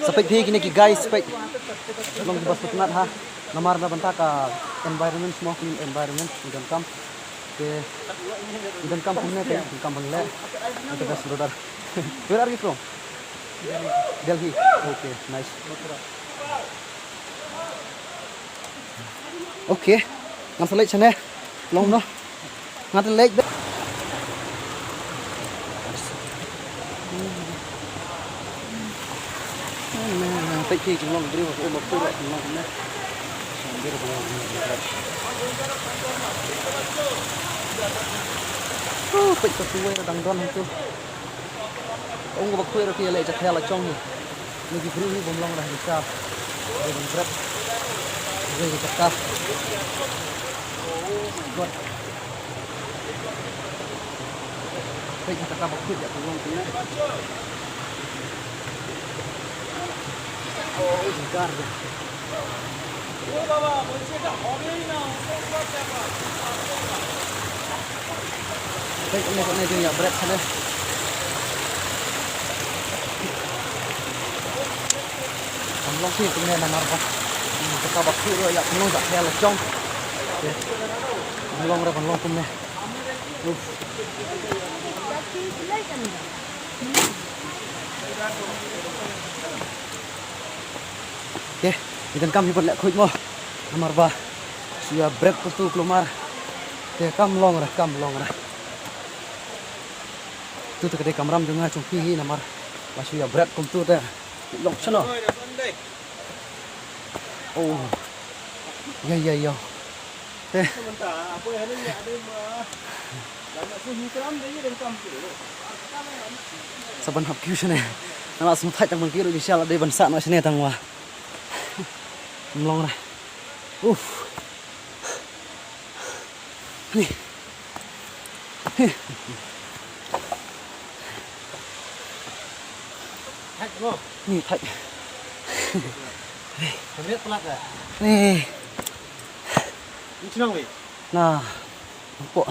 Sampai pagi ni guys, sampai belum dibahas penat ha. Namar na banta ka environment semua clean environment dan kam ke dan kam punya ke kam bangle. Itu best brother. Where are you from? Delhi. Okay, nice. Okay. Ngam selek chane. Long no. Ngat lek. Tại khi chúng long drill của một tôi lại chúng long này xong biết được không bệnh có tôi là đằng đoan không tôi ông có bậc quê rồi kia lại chặt theo là trong người thì free bom long là làm sao để mình rất gây chặt cao bệnh chặt cao bậc quê để chúng long tí nữa. Oh, Ricardo. Oh, baba, boleh tak? Hobi na. Baik, ini tu ya berat sana. Long sih tu ni nama apa? Kita bakti tu ya long tak dia lecong. Long dah long tu ni. Okay, ikan kami pun lek kuit mo. Namar ba, suya break tu kelumar. Okay, kam long rah. Tu kedai kamram dengar cungki hi namar. Ba suya break kum tu dah. Long sana. Oh, ya. Eh. Saban hap kiu sana. Nama semua thai tang mangkir insya Allah day bansa nak sana tang wa. Long này. Nè. Thạch đúng không? Nè thạch. Không biết lắc à? Nè. Đi chung gì? Nào. Bộ.